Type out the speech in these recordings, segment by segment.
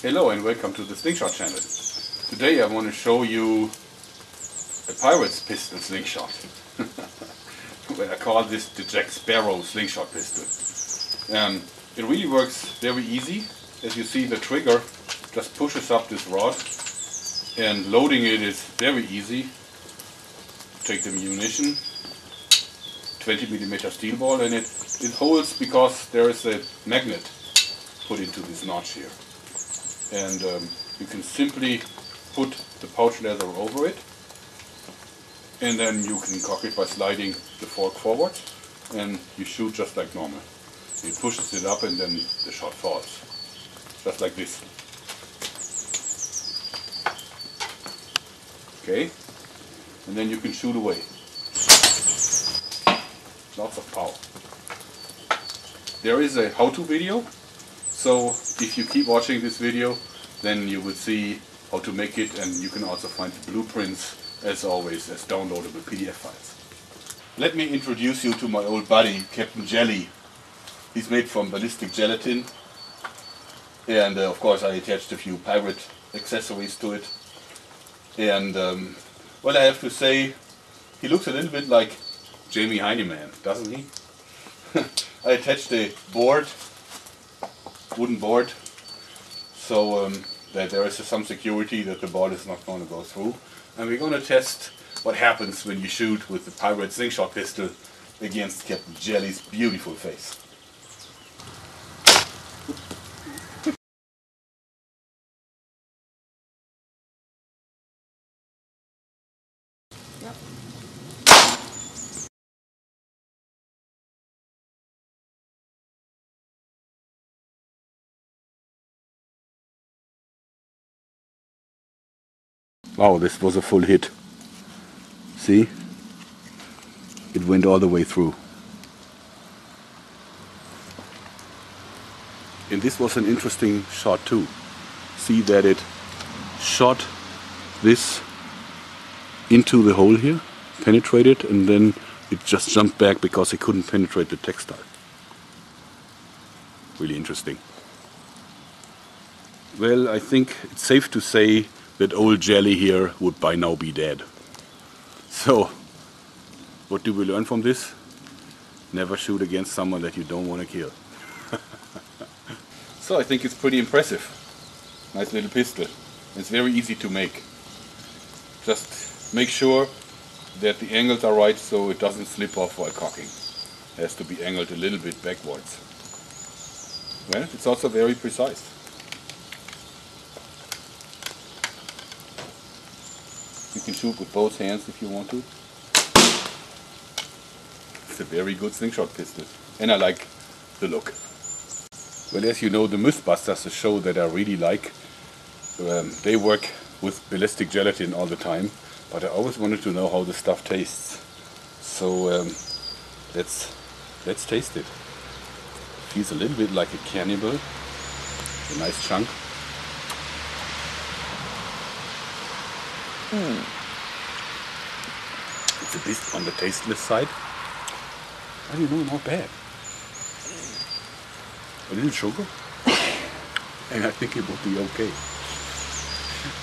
Hello and welcome to the Slingshot Channel. Today I want to show you a pirate's pistol slingshot. Well, I call this the Jack Sparrow slingshot pistol. It really works very easy. As you see, the trigger just pushes up this rod and loading it is very easy. Take the munition, 20mm steel ball, and it holds because there is a magnet put into this notch here. And you can simply put the pouch leather over it, and then you can cock it by sliding the fork forward, and you shoot just like normal. It pushes it up and then the shot falls. Just like this. Okay? And then you can shoot away. Lots of power. There is a how-to video. So if you keep watching this video, then you will see how to make it, and you can also find the blueprints, as always, as downloadable PDF files. Let me introduce you to my old buddy, Captain Jelly. He's made from ballistic gelatin, and of course I attached a few pirate accessories to it. And well, I have to say, he looks a little bit like Jamie Heineman, doesn't he? I attached a board, wooden board, so that there is some security that the board is not going to go through. And we're going to test what happens when you shoot with the pirate slingshot pistol against Captain Jelly's beautiful face. Wow, this was a full hit. See? It went all the way through. And this was an interesting shot too. See that it shot this into the hole here, penetrated, and then it just jumped back because it couldn't penetrate the textile. Really interesting. Well, I think it's safe to say that old Jelly here would by now be dead. So, what do we learn from this? Never shoot against someone that you don't want to kill. So I think it's pretty impressive. Nice little pistol. It's very easy to make. Just make sure that the angles are right so it doesn't slip off while cocking. It has to be angled a little bit backwards. Well, it's also very precise. You can shoot with both hands if you want to. It's a very good slingshot pistol, and I like the look. Well, as you know, the Mythbusters, a show that I really like, they work with ballistic gelatin all the time, but I always wanted to know how the stuff tastes. So let's taste it. Feels a little bit like a cannibal. A nice chunk. It's a bit on the tasteless side. I don't know, not bad. A little sugar, and I think it will be okay.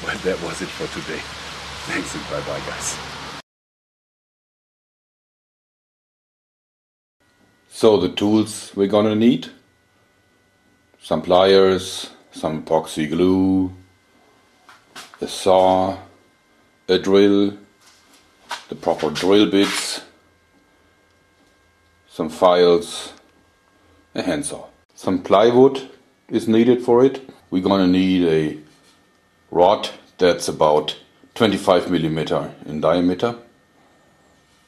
Well, that was it for today. Thanks and bye-bye, guys. So the tools we're gonna need: some pliers, some epoxy glue, a saw, a drill, the proper drill bits, some files, a handsaw. Some plywood is needed for it. We're gonna need a rod that's about 25mm in diameter,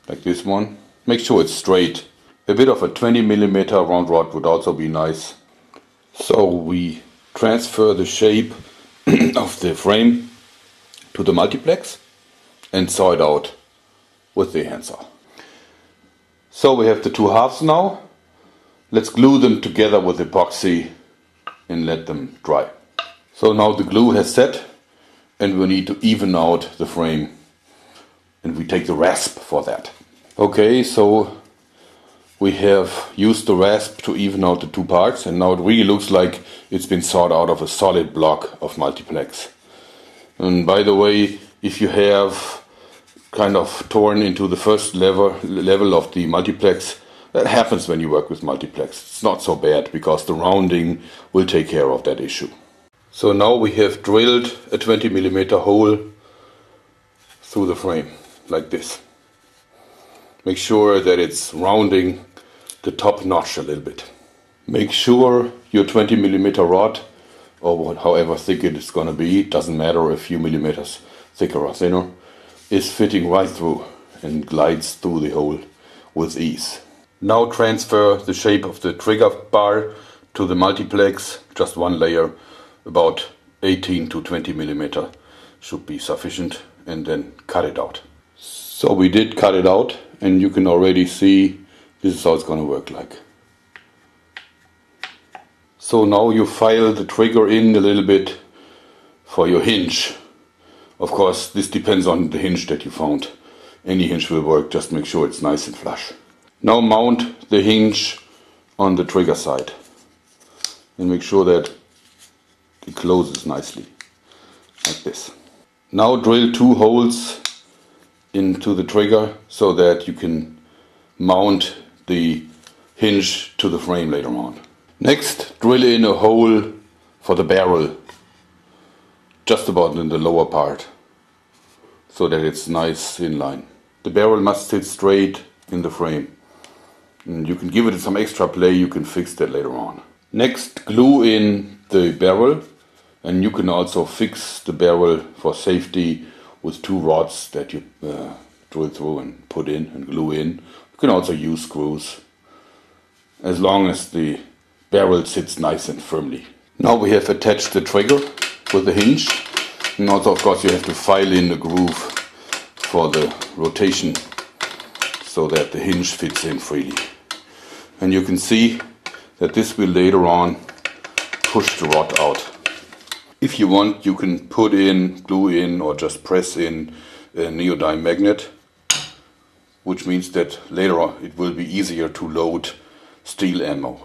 like this one. Make sure it's straight. A bit of a 20mm round rod would also be nice. So we transfer the shape of the frame to the multiplex and saw it out with the handsaw. So we have the two halves now. Let's glue them together with epoxy and let them dry. So now the glue has set, and we need to even out the frame, and we take the rasp for that. Okay, so we have used the rasp to even out the two parts, and now it really looks like it's been sawed out of a solid block of multiplex. And by the way, if you have kind of torn into the first level of the multiplex, that happens when you work with multiplex. It's not so bad because the rounding will take care of that issue. So now we have drilled a 20mm hole through the frame, like this. Make sure that it's rounding the top notch a little bit. Make sure your 20mm rod, or however thick it is going to be, it doesn't matter a few millimeters thicker or thinner, is fitting right through and glides through the hole with ease. Now transfer the shape of the trigger bar to the multiplex, just one layer, about 18 to 20mm should be sufficient, and then cut it out. So we did cut it out, and you can already see this is how it's going to work like. So now you file the trigger in a little bit for your hinge. Of course, this depends on the hinge that you found. Any hinge will work, just make sure it's nice and flush. Now mount the hinge on the trigger side and make sure that it closes nicely, like this. Now drill 2 holes into the trigger so that you can mount the hinge to the frame later on. Next, drill in a hole for the barrel, just about in the lower part, so that it's nice in line. The barrel must sit straight in the frame. And you can give it some extra play, you can fix that later on. Next, glue in the barrel, and you can also fix the barrel for safety with 2 rods that you drill through and put in and glue in. You can also use screws, as long as the barrel sits nice and firmly. Now we have attached the trigger with the hinge, and also of course you have to file in the groove for the rotation so that the hinge fits in freely. And you can see that this will later on push the rod out. If you want, you can put in, glue in, or just press in a neodyme magnet, which means that later on it will be easier to load steel ammo.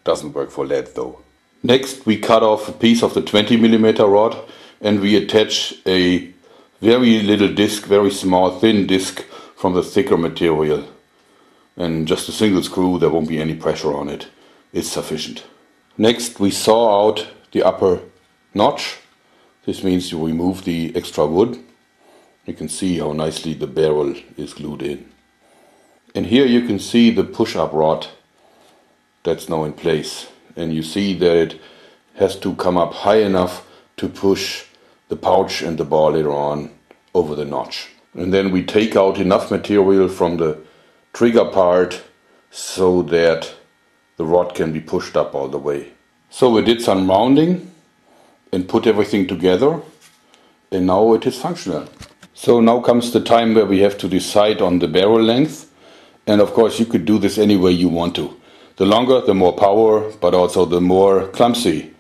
Doesn't work for lead though. Next, we cut off a piece of the 20mm rod and we attach a very little disc, very small thin disc from the thicker material. And just a single screw, there won't be any pressure on it. It's sufficient. Next, we saw out the upper notch. This means you remove the extra wood. You can see how nicely the barrel is glued in. And here you can see the push-up rod that's now in place. And you see that it has to come up high enough to push the pouch and the ball later on over the notch. And then we take out enough material from the trigger part so that the rod can be pushed up all the way. So we did some rounding and put everything together, and now it is functional. So now comes the time where we have to decide on the barrel length, and of course you could do this any way you want to. The longer, the more power, but also the more clumsy.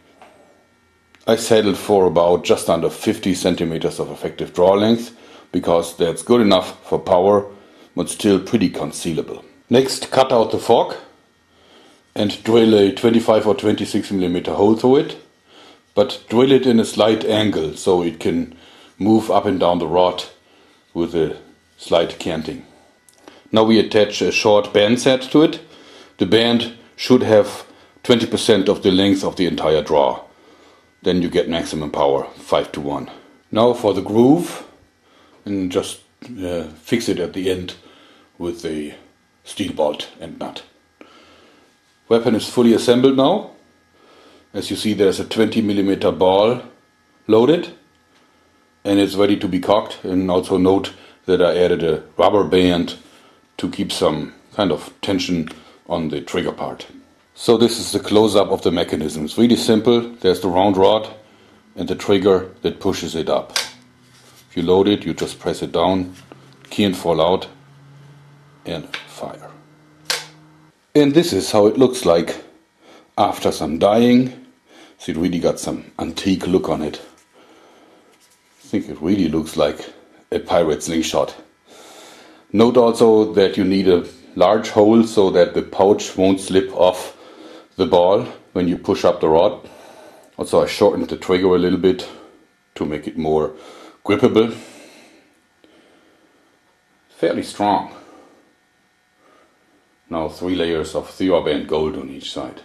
I settled for about just under 50 centimeters of effective draw length, because that's good enough for power, but still pretty concealable. Next, cut out the fork and drill a 25 or 26mm hole through it, but drill it in a slight angle so it can move up and down the rod with a slight canting. Now we attach a short band set to it. The band should have 20% of the length of the entire draw. Then you get maximum power, 5:1. Now for the groove, and just fix it at the end with a steel bolt and nut. Weapon is fully assembled now. As you see, there's a 20mm ball loaded and it's ready to be cocked. And also note that I added a rubber band to keep some kind of tension on the trigger part. So this is the close-up of the mechanism. It's really simple. There's the round rod and the trigger that pushes it up. If you load it, you just press it down, key and fall out, and fire. And this is how it looks like after some dyeing. So it really got some antique look on it. I think it really looks like a pirate slingshot. Note also that you need a large holes so that the pouch won't slip off the ball when you push up the rod. Also I shortened the trigger a little bit to make it more grippable. Fairly strong. Now 3 layers of Theoband gold on each side.